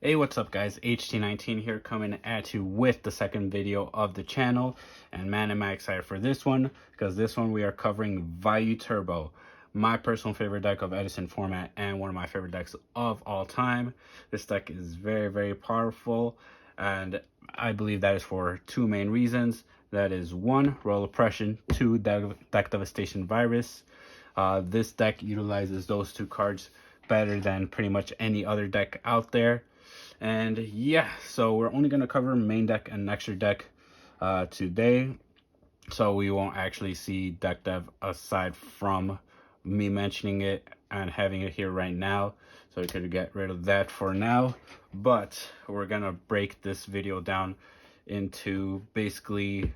Hey, what's up guys? HT19 here coming at you with the second video of the channel. And man, am I excited for this one, because this one we are covering Vayu Turbo, my personal favorite deck of Edison format and one of my favorite decks of all time. This deck is very powerful, and I believe that is for two main reasons. That is one, Royal Oppression, two, Deck Devastation Virus. This deck utilizes those two cards better than pretty much any other deck out there. And yeah, so we're only going to cover main deck and extra deck today, so we won't actually see deck dev aside from me mentioning it and having it here right now, so we could get rid of that for now. But we're gonna break this video down into basically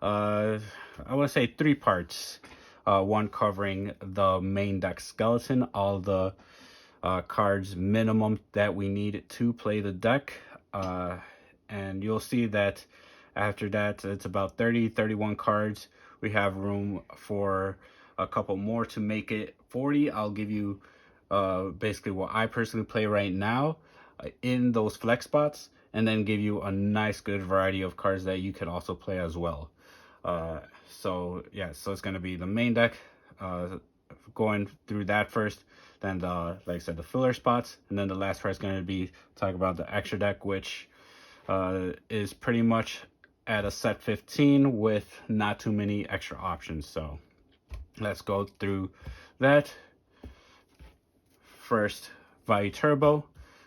I want to say three parts. One covering the main deck skeleton, all the cards minimum that we need to play the deck, and you'll see that after that it's about 31 cards. We have room for a couple more to make it 40. I'll give you basically what I personally play right now in those flex spots, and then give you a nice good variety of cards that you could also play as well. So yeah, so it's going to be the main deck, going through that first, then the, like I said, the filler spots, and then the last part is going to be talk about the extra deck, which is pretty much at a set 15 with not too many extra options. So let's go through that. First, Vayu Turbo.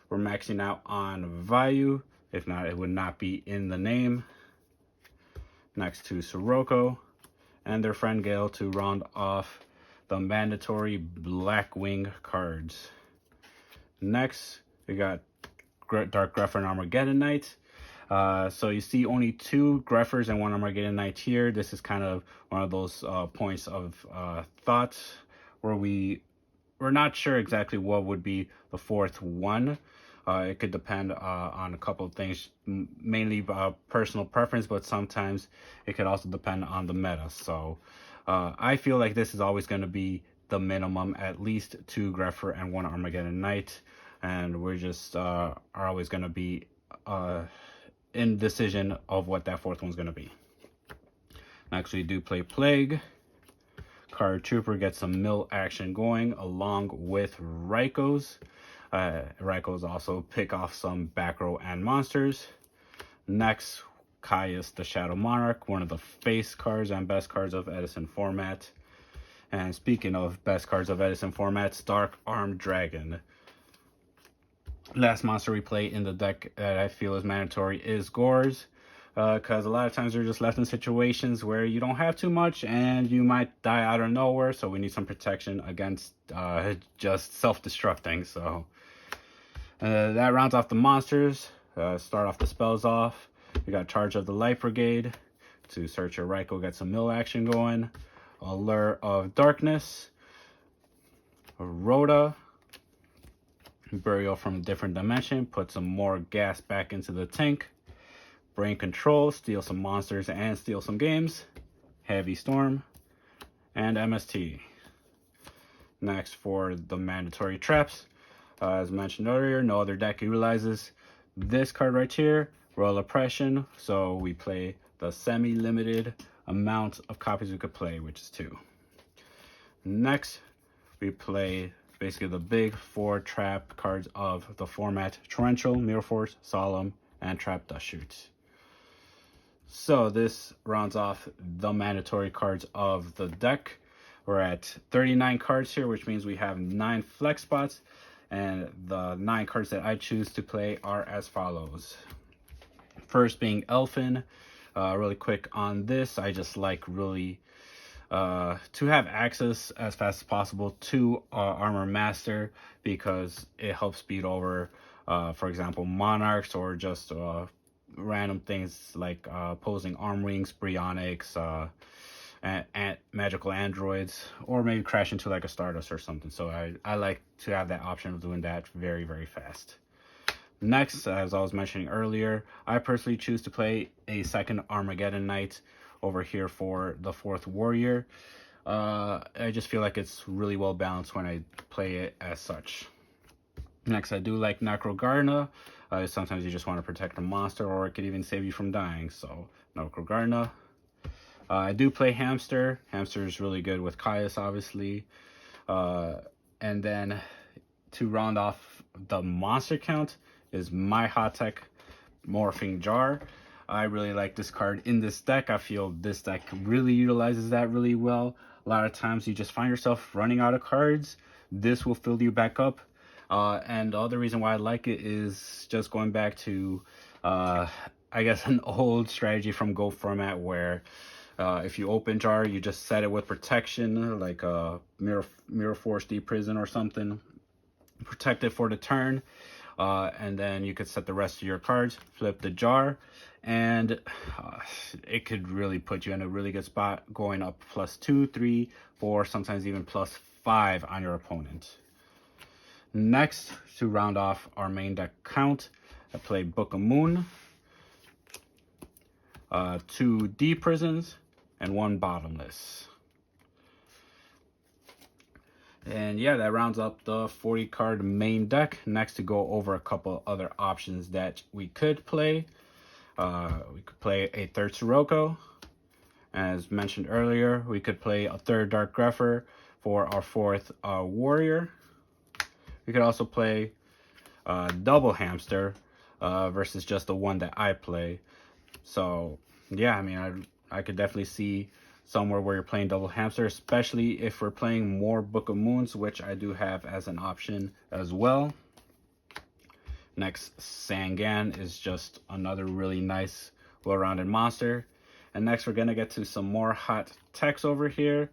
We're maxing out on Vayu. If not, it would not be in the name. Next to Sirocco and their friend Gale to round off the mandatory Blackwing cards. Next, we got Dark Grepher and Armageddon Knight. So you see only two Greffers and one Armageddon Knight here. This is kind of one of those points of thought where we're not sure exactly what would be the fourth one. It could depend on a couple of things, mainly personal preference, but sometimes it could also depend on the meta. So I feel like this is always going to be the minimum, at least two Grepher and one Armageddon Knight, and we're just are always going to be in decision of what that fourth one's going to be. Next, we do play Plague. Card Trooper gets some mill action going along with Raikou. Raikou also pick off some back row and monsters. Next, Caius the Shadow Monarch, one of the face cards and best cards of Edison format. And speaking of best cards of Edison formats, Dark Armed Dragon. Last monster we play in the deck that I feel is mandatory is Gores, because a lot of times we're just left in situations where you don't have too much and you might die out of nowhere, so we need some protection against just self-destructing. So that rounds off the monsters. Start off the spells off. We got Charge of the Light Brigade to search your Raikou, get some mill action going. Allure of Darkness. Rhoda. Burial from a Different Dimension. Put some more gas back into the tank. Brain Control. Steal some monsters and steal some games. Heavy Storm. And MST. Next, for the mandatory traps. As mentioned earlier, no other deck utilizes this card right here, Royal Oppression. So we play the semi-limited amount of copies we could play, which is 2. Next, we play basically the big 4 trap cards of the format: Torrential, Mirror Force, Solemn, and Trap Dust Shoots. So this rounds off the mandatory cards of the deck. We're at 39 cards here, which means we have 9 flex spots, and the 9 cards that I choose to play are as follows. First being Elfin. Really quick on this, I just like really to have access as fast as possible to Armor Master, because it helps speed over, for example, Monarchs, or just random things like opposing Arm Wings, Bryonics, and magical androids, or maybe crash into like a Stardust or something. So I like to have that option of doing that very fast. Next, as I was mentioning earlier, I personally choose to play a second Armageddon Knight over here for the 4th Warrior. I just feel like it's really well balanced when I play it as such. Next, I do like Necrogarna. Sometimes you just want to protect a monster, or it could even save you from dying. So Necrogarna. I do play Hamster. Hamster is really good with Caius, obviously. And then to round off the monster count is my hot tech Morphing Jar. I really like this card in this deck. I feel this deck really utilizes that really well. A lot of times you just find yourself running out of cards. This will fill you back up. And the other reason why I like it is just going back to, I guess, an old strategy from Go format where if you open Jar, you just set it with protection, like a Mirror Force Deep Prison or something. Protect it for the turn. And then you could set the rest of your cards, flip the jar, and it could really put you in a really good spot, going up +2, 3, 4, sometimes even +5 on your opponent. Next, to round off our main deck count, I play Book of Moon, 2 D Prisons, and 1 Bottomless. And yeah, that rounds up the 40 card main deck. Next, to go over a couple other options that we could play. We could play a 3rd Sirocco. As mentioned earlier, we could play a 3rd Dark Grepher for our 4th Warrior. We could also play double Hamster versus just the one that I play. So yeah, I mean, I could definitely see somewhere where you're playing double Hamster, especially if we're playing more Book of Moons, which I do have as an option as well. Next, Sangan is just another really nice, well-rounded monster. And next, we're going to get to some more hot techs over here.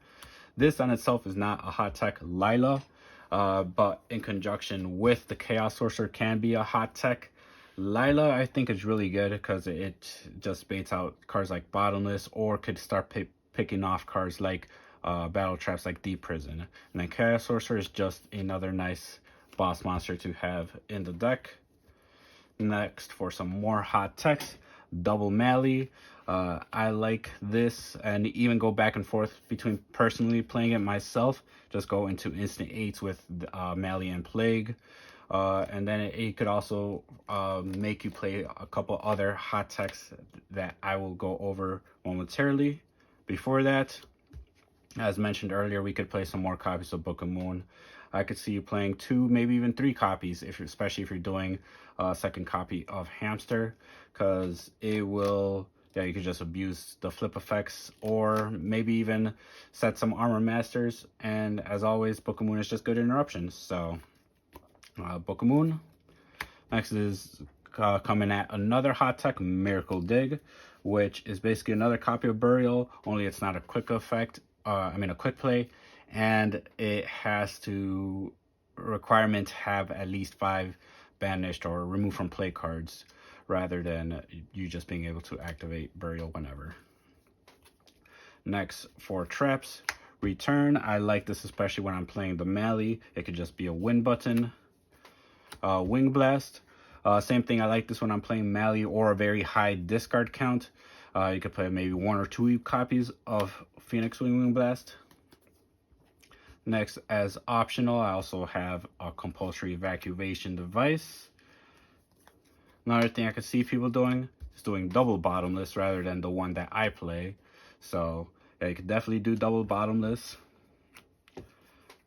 This on itself is not a hot tech, Lila, but in conjunction with the Chaos Sorcerer can be a hot tech. Lila, I think, is really good because it just baits out cards like Bottomless, or could start picking off cards like battle traps like Deep Prison. And then Chaos Sorcerer is just another nice boss monster to have in the deck. Next, for some more hot techs, Double Mally. I like this, and even go back and forth between personally playing it myself. Just go into instant 8s with Mally and Plague. And then it could also make you play a couple other hot techs that I will go over momentarily. Before that, as mentioned earlier, we could play some more copies of Book of Moon. I could see you playing 2, maybe even 3 copies, especially if you're doing a second copy of Hamster, because it will, yeah, you could just abuse the flip effects, or maybe even set some Armor Masters. And as always, Book of Moon is just good interruptions. So Book of Moon. Next is coming at another hot tech, Miracle Dig, which is basically another copy of Burial, only it's not a quick effect, a quick play, and it has to requirement have at least 5 banished or removed from play cards, rather than you just being able to activate Burial whenever. Next, for traps, Return. I like this especially when I'm playing the Mally. It could just be a win button. Wing Blast. Same thing, I like this when I'm playing Mally or a very high discard count. You could play maybe 1 or 2 copies of Phoenix Wing Blast. Next, as optional, I also have a compulsory evacuation device. Another thing I could see people doing is doing double Bottomless rather than the one that I play. So yeah, you could definitely do double Bottomless.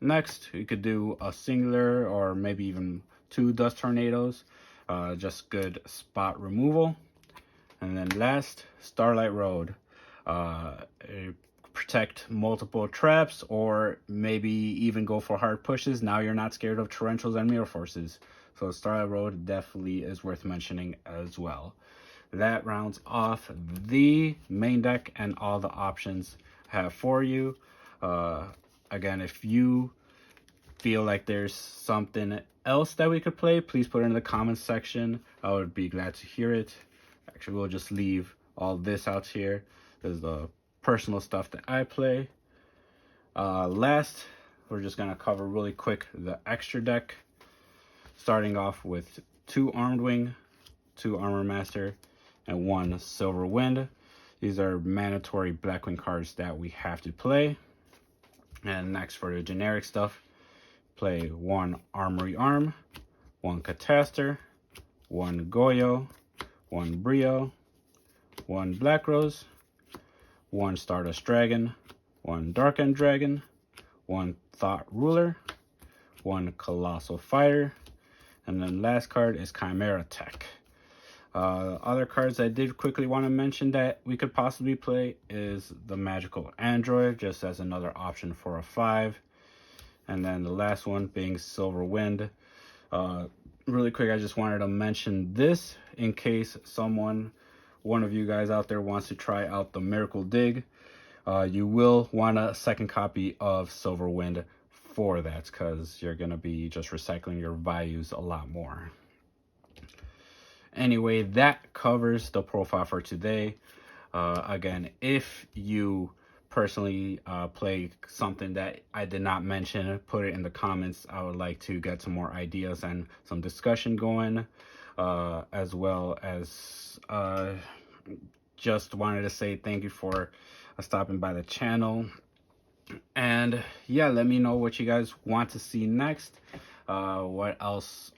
Next, you could do a singular or maybe even 2 Dust Tornadoes. Just good spot removal. And then last, Starlight Road. Protect multiple traps, or maybe even go for hard pushes. Now you're not scared of Torrentials and Mirror Forces. So Starlight Road definitely is worth mentioning as well. That rounds off the main deck and all the options I have for you. Again, if you feel like there's something else that we could play, please put it in the comments section. I would be glad to hear it. Actually, we'll just leave all this out here. There's the personal stuff that I play. Last, we're just gonna cover really quick the extra deck, starting off with 2 Armed Wing, 2 Armor Master, and 1 Silver Wind. These are mandatory Blackwing cards that we have to play. And next, for the generic stuff, play 1 Armory Arm, 1 Cataster, 1 Goyo, 1 Brio, 1 Black Rose, 1 Stardust Dragon, 1 Dark End Dragon, 1 Thought Ruler, 1 Colossal Fighter, and then last card is Chimera Tech. Other cards I did quickly want to mention that we could possibly play is the Magical Android, just as another option for a 5. And then the last one being Silver Wind. Really quick, I just wanted to mention this in case one of you guys out there wants to try out the Miracle Dig. You will want a second copy of Silver Wind for that, because you're going to be just recycling your Vayus a lot more. Anyway, that covers the profile for today. Again, if you personally play something that I did not mention, put it in the comments. I would like to get some more ideas and some discussion going, as well as just wanted to say thank you for stopping by the channel. And yeah, let me know what you guys want to see next, what else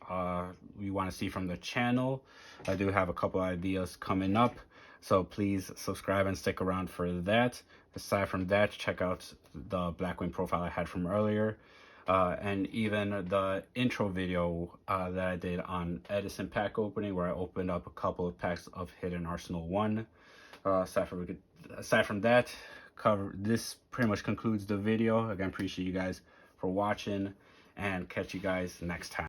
you want to see from the channel. I do have a couple ideas coming up, so please subscribe and stick around for that. Aside from that, check out the Blackwing profile I had from earlier, and even the intro video that I did on Edison pack opening, where I opened up a couple of packs of Hidden Arsenal 1. Aside from that, this pretty much concludes the video. Again, appreciate you guys for watching, and catch you guys next time.